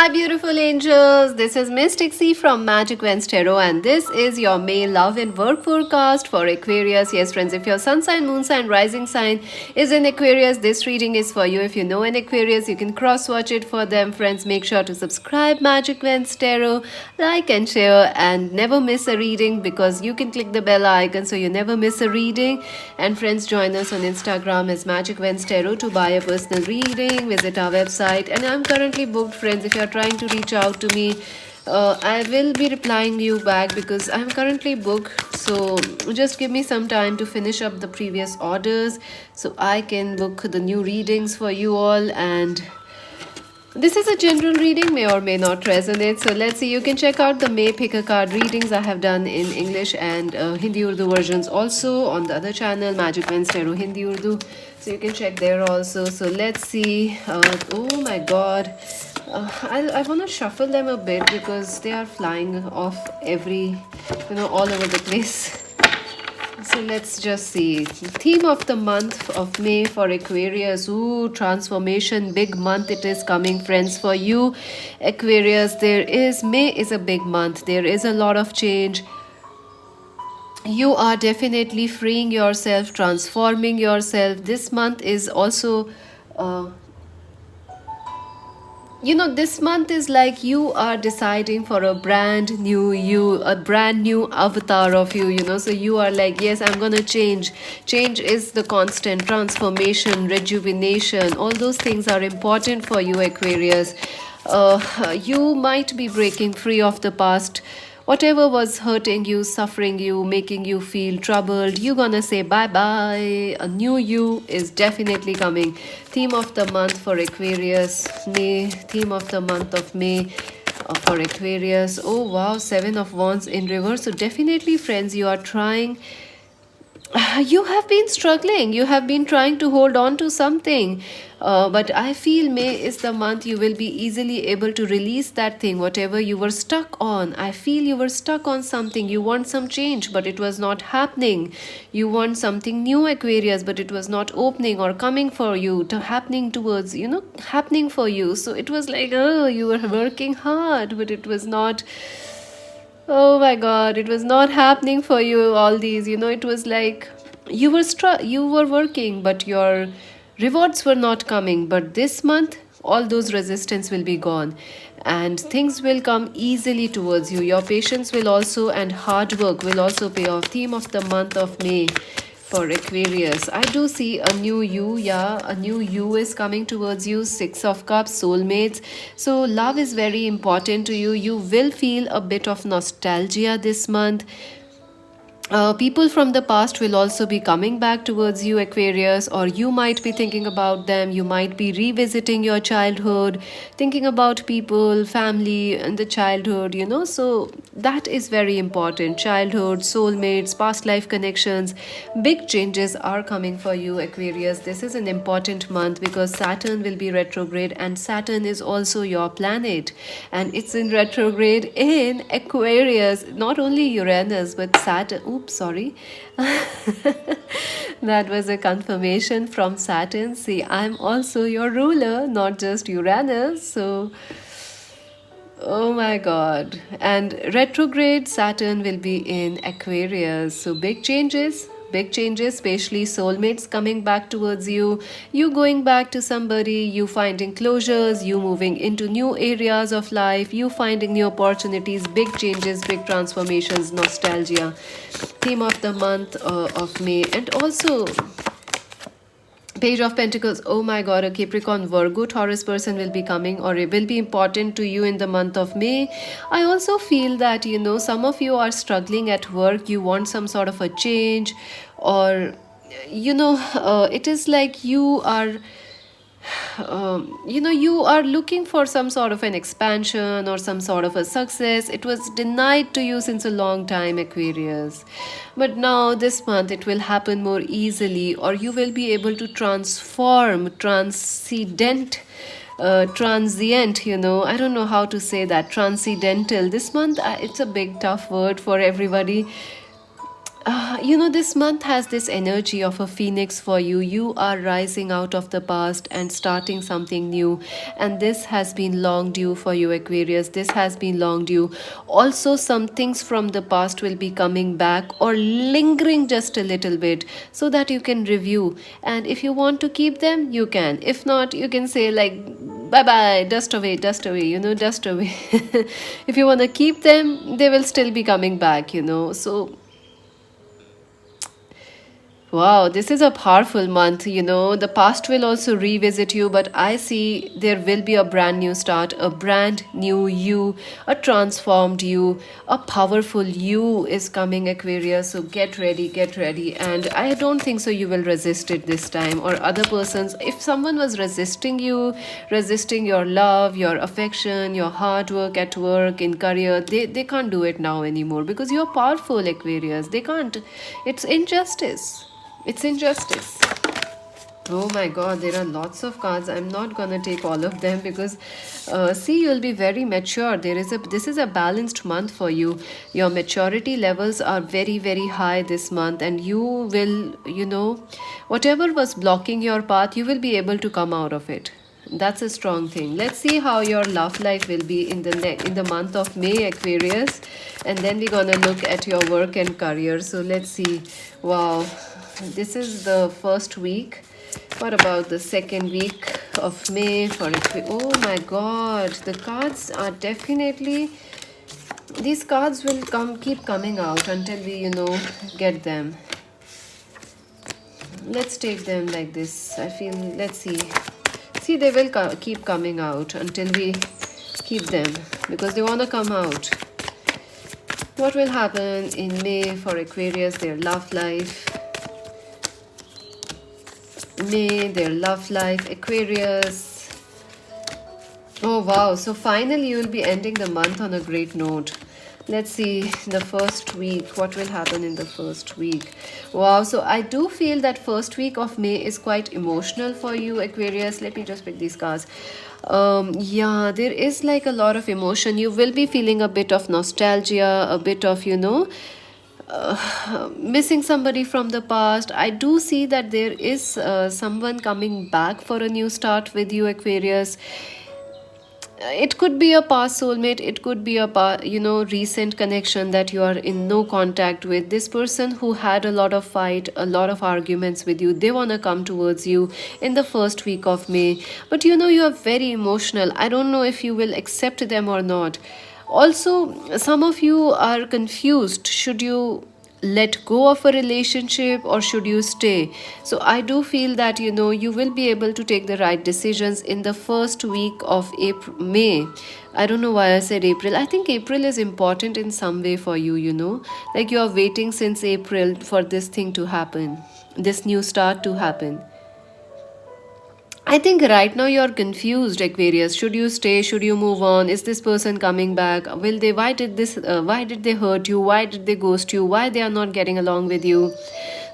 Hi, beautiful angels. This is Miss Dixie from Magic Vents Tarot, and this is your May love and work forecast for Aquarius. Yes, friends, if your sun sign, moon sign, rising sign is in Aquarius, this reading is for you. If you know an Aquarius, you can cross watch it for them. Friends, make sure to subscribe Magic Vents Tarot, like and share, and never miss a reading because you can click the bell icon so you never miss a reading. And friends, join us on Instagram as Magic Vents Tarot to buy a personal reading. Visit our website, and I'm currently booked, friends. If you're trying to reach out to me, I will be replying you back because I'm currently booked. So just give me some time to finish up the previous orders so I can book the new readings for you all. And this is a general reading, may or may not resonate. So let's see. You can check out the May Pick a Card readings I have done in English and Hindi Urdu versions also on the other channel, Magic Vents Tarot Hindi Urdu. So you can check there also. So let's see. Oh my god. I want to shuffle them a bit because they are flying off all over the place. So let's just see. Theme of the month of May for Aquarius. Ooh, transformation. Big month it is coming, friends, for you. Aquarius, May is a big month. There is a lot of change. You are definitely freeing yourself, transforming yourself. This month is also this month is like you are deciding for a brand new you, a brand new avatar of you. So you are like, yes, I'm gonna change. Change is the constant transformation, rejuvenation. All those things are important for you, Aquarius. You might be breaking free of the past. Whatever was hurting you, suffering you, making you feel troubled, you're gonna say bye bye. A new you is definitely coming. Theme of the month for Aquarius, May. Theme of the month of May for Aquarius. Oh wow, Seven of Wands in reverse. So definitely, friends, you are trying. You have been struggling. You have been trying to hold on to something. But I feel May is the month you will be easily able to release that thing, whatever you were stuck on. I feel you were stuck on something. You want some change, but it was not happening. You want something new, Aquarius, but it was not opening or coming for you, happening for you. So it was like, oh, you were working hard, but it was not. Oh my god, it was not happening for you, all these. It was like you were working, but your rewards were not coming. But this month, all those resistance will be gone and things will come easily towards you. Your patience will also and hard work will also pay off. Theme of the month of May for Aquarius. I do see a new you. Yeah, a new you is coming towards you. Six of Cups, soulmates. So love is very important to you. You will feel a bit of nostalgia this month. People from the past will also be coming back towards you, Aquarius, or you might be thinking about them. You might be revisiting your childhood, thinking about people, family, and the childhood. So that is very important. Childhood, soulmates, past life connections. Big changes are coming for you, Aquarius. This is an important month because Saturn will be retrograde, and Saturn is also your planet, and it's in retrograde in Aquarius. Not only Uranus, but Saturn. Oops, sorry. That was a confirmation from Saturn. See, I'm also your ruler, not just Uranus. So, oh my god. And retrograde Saturn will be in Aquarius. So, big changes, especially soulmates coming back towards you, you going back to somebody, you finding closures, you moving into new areas of life, you finding new opportunities, big changes, big transformations, nostalgia. Theme of the month of May. And also Page of Pentacles. Oh my god, a Capricorn, Virgo, Taurus person will be coming, or it will be important to you in the month of May. I also feel that, some of you are struggling at work. You want some sort of a change, or, it is like you are you are looking for some sort of an expansion or some sort of a success. It was denied to you since a long time, Aquarius, but now this month it will happen more easily, or you will be able to transform, transient. I don't know how to say that. Transcendental. This month, it's a big tough word for everybody. This month has this energy of a phoenix for you. You are rising out of the past and starting something new. And this has been long due for you, Aquarius. This has been long due. Also, some things from the past will be coming back or lingering just a little bit so that you can review. And if you want to keep them, you can. If not, you can say, like, bye bye, dust away, dust away. If you want to keep them, they will still be coming back. So wow, this is a powerful month. The past will also revisit you, but I see there will be a brand new start, a brand new you, a transformed you, a powerful you is coming, Aquarius. So get ready, get ready. And I don't think so you will resist it this time, or other persons. If someone was resisting you, resisting your love, your affection, your hard work at work, in career, they can't do it now anymore because you're powerful, Aquarius. They can't. It's injustice. It's injustice. Oh my god, there are lots of cards. I'm not gonna take all of them because see, you'll be very mature. This is a balanced month for you. Your maturity levels are very, very high this month, and you will, whatever was blocking your path, you will be able to come out of it. That's a strong thing. Let's see how your love life will be in the month of May, Aquarius, and then we're gonna look at your work and career. So let's see. Wow, this is the first week. What about the second week of May for oh my god, the cards are definitely, these cards will keep coming out until we get them. Let's take them like this. I feel, let's see, they will keep coming out until we keep them because they want to come out. What will happen in May for Aquarius, their love life? May, their love life, Aquarius. Oh wow, so finally you will be ending the month on a great note. Let's see the first week. What will happen in the first week? Wow, so I do feel that first week of May is quite emotional for you, Aquarius. Let me just pick these cards. Yeah, there is like a lot of emotion. You will be feeling a bit of nostalgia, a bit of missing somebody from the past. I do see that there is someone coming back for a new start with you, Aquarius. It could be a past soulmate, it could be a recent connection that you are in no contact with. This person who had a lot of fight, a lot of arguments with you, they want to come towards you in the first week of May. But you are very emotional. I don't know if you will accept them or not. Also, some of you are confused. Should you let go of a relationship or should you stay? So I do feel that you will be able to take the right decisions in the first week of May. I don't know why I said April. I think April is important in some way for you. Like you are waiting since April for this thing to happen, this new start to happen. I think right now you're confused, Aquarius. Should you stay? Should you move on? Is this person coming back? Will they? Why did this? Why did they hurt you? Why did they ghost you? Why they are not getting along with you?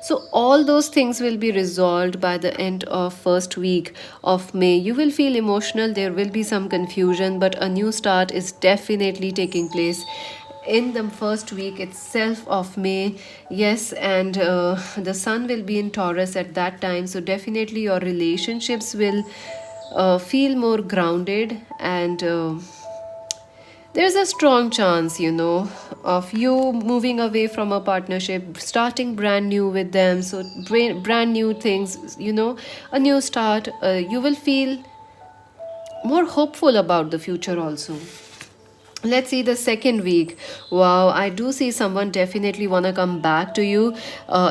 So all those things will be resolved by the end of first week of May. You will feel emotional. There will be some confusion, but a new start is definitely taking place in the first week itself of May. Yes, and the sun will be in Taurus at that time, so definitely your relationships will feel more grounded, and there's a strong chance of you moving away from a partnership, starting brand new with them. So brand new things, a new start. You will feel more hopeful about the future also. Let's see the second week. Wow, I do see someone definitely want to come back to you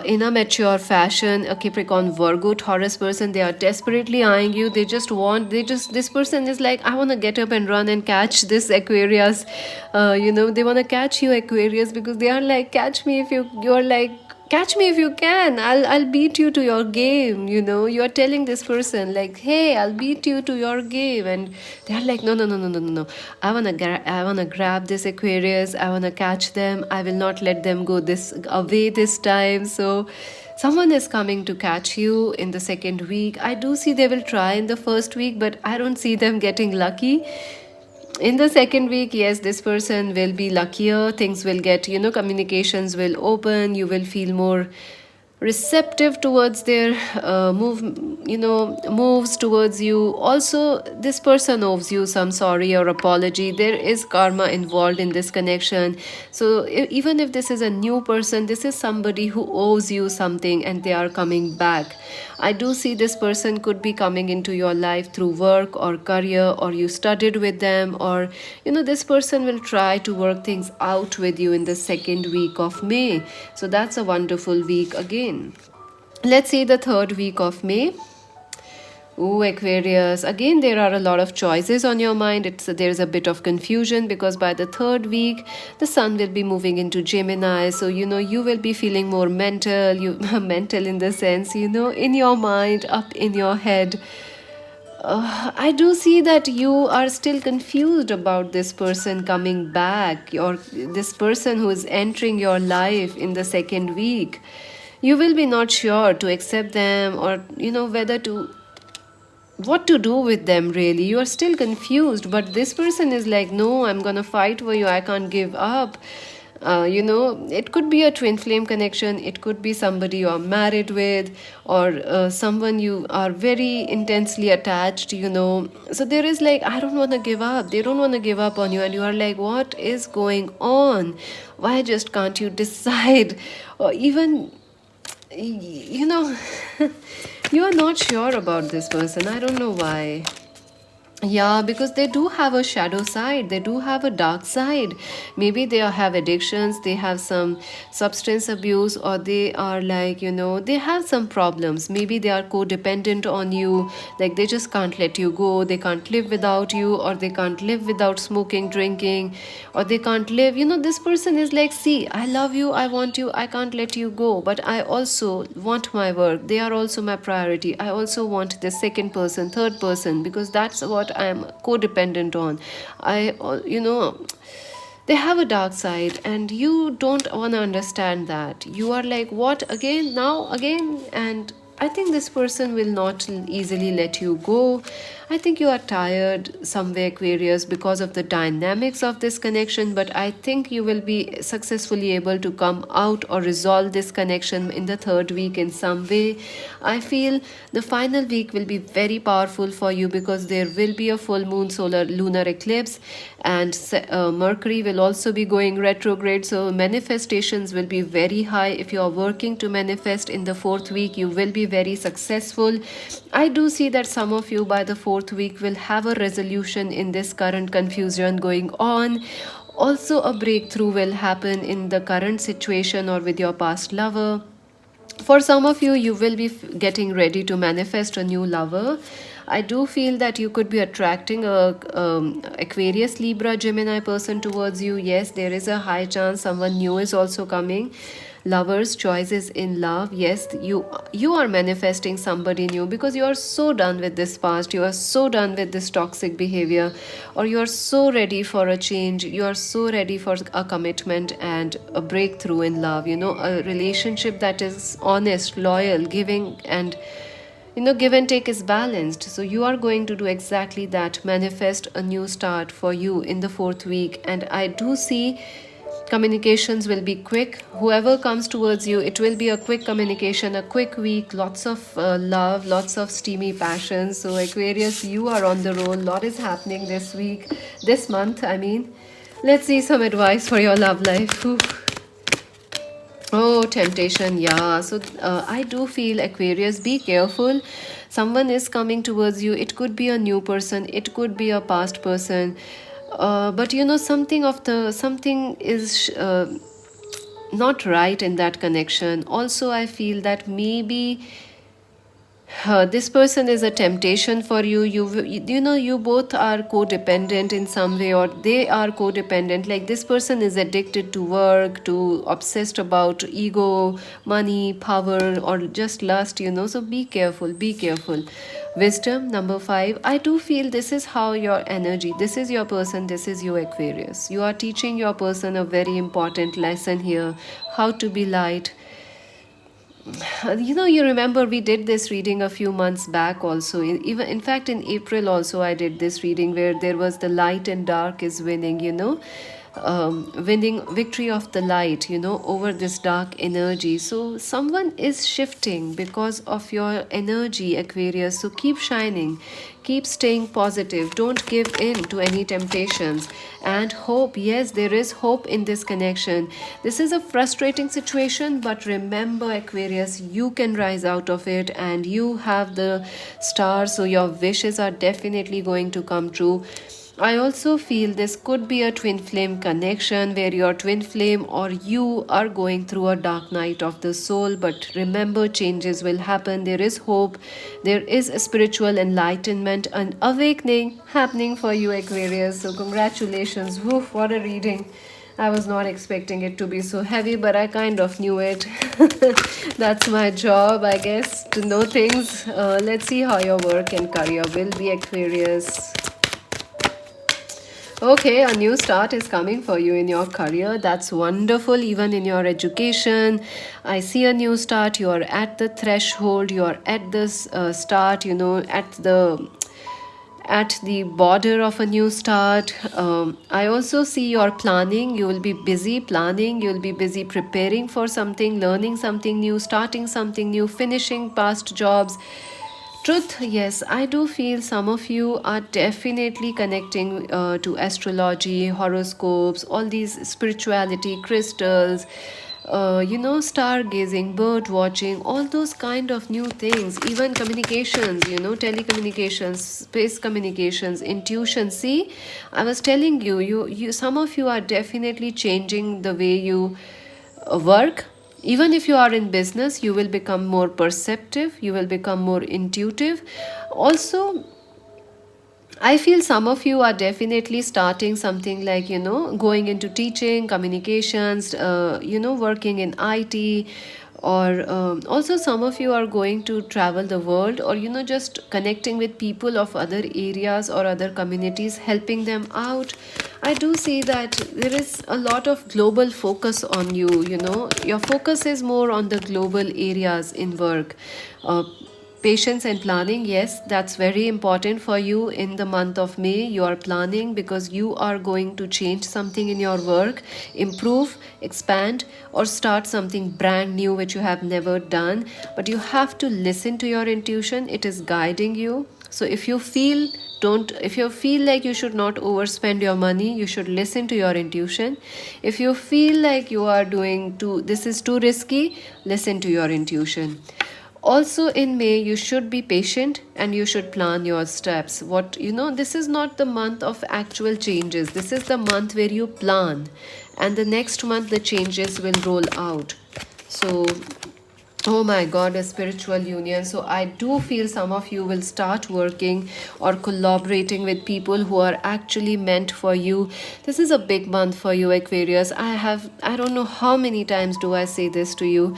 in a mature fashion. A Capricorn, Virgo, Taurus person, they are desperately eyeing you. This person is like, I want to get up and run and catch this Aquarius. They want to catch you, Aquarius, because they are like, catch me if you're like, catch me if you can. I'll beat you to your game. You are telling this person like, hey, I'll beat you to your game, and they're like, no. I wanna grab this Aquarius. I wanna catch them. I will not let them go away this time. So someone is coming to catch you in the second week. I do see they will try in the first week, but I don't see them getting lucky. In the second week, yes, this person will be luckier. Things will get, communications will open. You will feel more receptive towards their moves towards you. Also, this person owes you some sorry or apology. There is karma involved in this connection. So even if this is a new person, this is somebody who owes you something and they are coming back. I do see this person could be coming into your life through work or career, or you studied with them, or this person will try to work things out with you in the second week of May. So that's a wonderful week again. Let's see the third week of May. Ooh, Aquarius. Again, there are a lot of choices on your mind. There's a bit of confusion because by the third week, the sun will be moving into Gemini. So, you will be feeling more mental. You mental in the sense, in your mind, up in your head. I do see that you are still confused about this person coming back, or this person who is entering your life in the second week. You will be not sure to accept them, or whether to what to do with them. Really, you are still confused, but this person is like, no, I'm gonna fight for you, I can't give up. It could be a twin flame connection, it could be somebody you are married with, or someone you are very intensely attached. So there is like, I don't want to give up, they don't want to give up on you, and you are like, what is going on? Why just can't you decide? Or even, you know you are not sure about this person. I don't know why. Yeah, because they do have a shadow side, they do have a dark side. Maybe they have addictions, they have some substance abuse, or they are like, they have some problems. Maybe they are codependent on you, like they just can't let you go, they can't live without you, or they can't live without smoking, drinking, or they can't live. This person is like, see, I love you, I want you, I can't let you go, but I also want my work, they are also my priority. I also want the second person, third person, because that's what I am codependent on. They have a dark side, and you don't want to understand that. You are like, what, again, now, again? And I think this person will not easily let you go. I think you are tired somewhere, Aquarius, because of the dynamics of this connection, but I think you will be successfully able to come out or resolve this connection in the third week in some way. I feel the final week will be very powerful for you because there will be a full moon solar lunar eclipse, and Mercury will also be going retrograde, so manifestations will be very high. If you are working to manifest in the fourth week, you will be very successful. I do see that some of you by the fourth week will have a resolution in this current confusion going on. Also, a breakthrough will happen in the current situation or with your past lover. For some of you, you will be getting ready to manifest a new lover. I do feel that you could be attracting a Aquarius, Libra, Gemini person towards you. Yes, there is a high chance someone new is also coming. Lovers, choices in love. Yes, you are manifesting somebody new because you are so done with this past, you are so done with this toxic behavior, or you are so ready for a change, you are so ready for a commitment and a breakthrough in love, a relationship that is honest, loyal, giving, and give and take is balanced. So you are going to do exactly that, manifest a new start for you in the fourth week. And I do see communications will be quick. Whoever comes towards you, it will be a quick communication, a quick week, lots of love, lots of steamy passion. So Aquarius, you are on the roll. Lot is happening this month, I mean. Let's see some advice for your love life. Ooh. Oh, temptation, yeah. So I do feel, Aquarius, be careful. Someone is coming towards you. It could be a new person, it could be a past person. But something is not right in that connection. Also, I feel that maybe this person is a temptation for you. You both are codependent in some way, or they are codependent. Like this person is addicted to work, to obsessed about ego, money, power, or just lust. So be careful. Be careful. Wisdom number 5. I do feel this is how your energy. This is your person. This is you, Aquarius. You are teaching your person a very important lesson here. How to be light, You remember we did this reading a few months back also. Even in fact, in April also, I did this reading where there was the light and dark is winning, winning victory of the light, over this dark energy. So someone is shifting because of your energy, Aquarius. So keep shining, keep staying positive, don't give in to any temptations, and hope. Yes, there is hope in this connection. This is a frustrating situation, but remember, Aquarius, you can rise out of it, and you have the stars, so your wishes are definitely going to come true. I also feel this could be a twin flame connection where your twin flame or you are going through a dark night of the soul. But remember, changes will happen. There is hope, there is a spiritual enlightenment and awakening happening for you, Aquarius. So, congratulations. Woof, what a reading. I was not expecting it to be so heavy, but I kind of knew it. That's my job, I guess, to know things. Let's see how your work and career will be, Aquarius. Okay, a new start is coming for you in your career. That's wonderful. Even in your education, I see a new start. You're at the threshold. You're at this start. At the border of a new start. I also see you're planning. You will be busy planning. You'll be busy preparing for something, learning something new, starting something new, finishing past jobs. Truth, yes, I do feel some of you are definitely connecting to astrology, horoscopes, all these spirituality, crystals, stargazing, bird watching, all those kind of new things, even communications, telecommunications, space communications, intuition. See, I was telling you, some of you are definitely changing the way you work. Even if you are in business, you will become more perceptive, you will become more intuitive. Also, I feel some of you are definitely starting something like, going into teaching, communications, working in IT, or also some of you are going to travel the world, or, just connecting with people of other areas or other communities, helping them out. I do see that there is a lot of global focus on you. Your focus is more on the global areas in work. Patience and planning, yes, that's very important for you in the month of May. You are planning because you are going to change something in your work, improve, expand, or start something brand new which you have never done. But you have to listen to your intuition, it is guiding you. So if you feel like you should not overspend your money, you should listen to your intuition. If you feel like you are doing too this is too risky, listen to your intuition. Also in May, you should be patient and you should plan your steps. This is not the month of actual changes. This is the month where you plan, and the next month the changes will roll out. So, oh my god, a spiritual union. So I do feel some of you will start working or collaborating with people who are actually meant for you. This is a big month for you, Aquarius. I don't know how many times do I say this to you.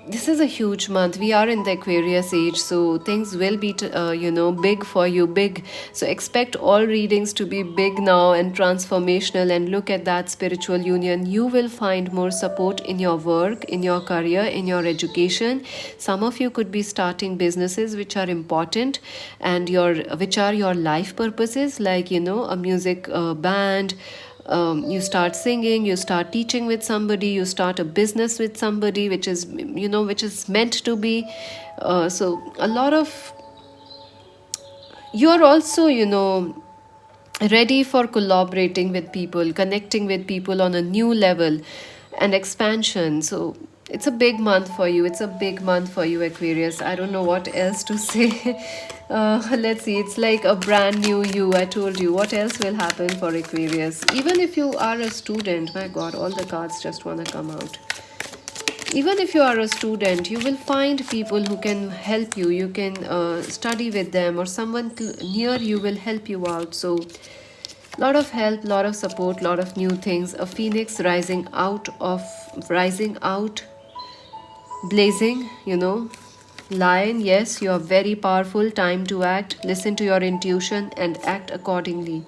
This is a huge month. We are in the Aquarius age, so things will be, big for you. Big. So expect all readings to be big now and transformational. And look at that spiritual union. You will find more support in your work, in your career, in your education. Some of you could be starting businesses which are important and which are your life purposes, like a music band. You start singing, you start teaching with somebody, you start a business with somebody which is meant to be. So a lot of you're also ready for collaborating with people, connecting with people on a new level and expansion. So it's a big month for you. It's a big month for you, Aquarius. I don't know what else to say. Let's see. It's like a brand new you. I told you. What else will happen for Aquarius? Even if you are a student, my God, all the cards just want to come out. Even if you are a student, you will find people who can help you. You can study with them, or someone near you will help you out. So lot of help, lot of support, lot of new things. A phoenix rising out, blazing. Lion, yes, you are very powerful. Time to act. Listen to your intuition and act accordingly.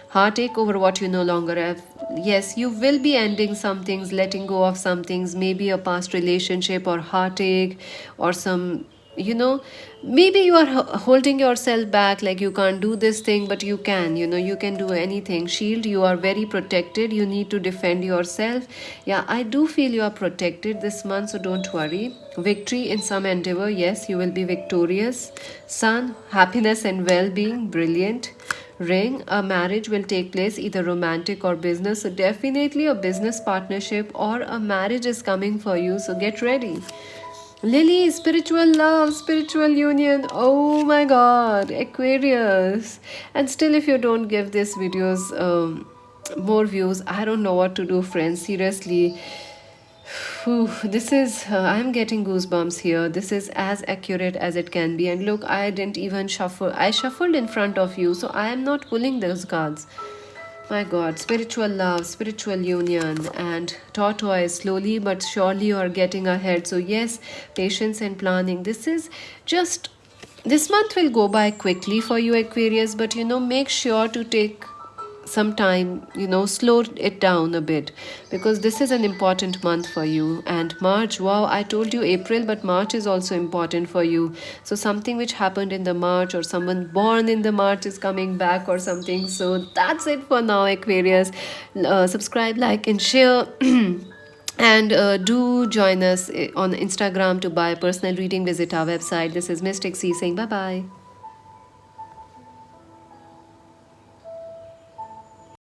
Heartache over what you no longer have. yes, you will be ending some things, letting go of some things, maybe a past relationship or heartache, or some, you know, maybe you are holding yourself back, like you can't do this thing, but you can, you can do anything. Shield, you are very protected, you need to defend yourself. Yeah, I do feel you are protected this month, so don't worry. Victory in some endeavor, yes, you will be victorious. Sun, happiness and well-being, brilliant. Ring, a marriage will take place, either romantic or business. So, definitely a business partnership or a marriage is coming for you. So, get ready. Lily, spiritual love, spiritual union. Oh my god, Aquarius. And still, if you don't give these videos more views, I don't know what to do, friends. Seriously. Whew, this is, I'm getting goosebumps here. This is as accurate as it can be. And look, I didn't even shuffle. I shuffled in front of you, so I am not pulling those cards. My God, spiritual love, spiritual union, and tortoise. Slowly but surely you are getting ahead. So, yes, patience and planning. This is just, this month will go by quickly for you, Aquarius, but make sure to take some time, slow it down a bit, because this is an important month for you. And March, wow, I told you April, but March is also important for you. So something which happened in the March, or someone born in the March is coming back or something. So that's it for now, Aquarius. Subscribe, like and share. And do join us on Instagram to buy personal reading. Visit our website. This is Mystic C saying bye bye.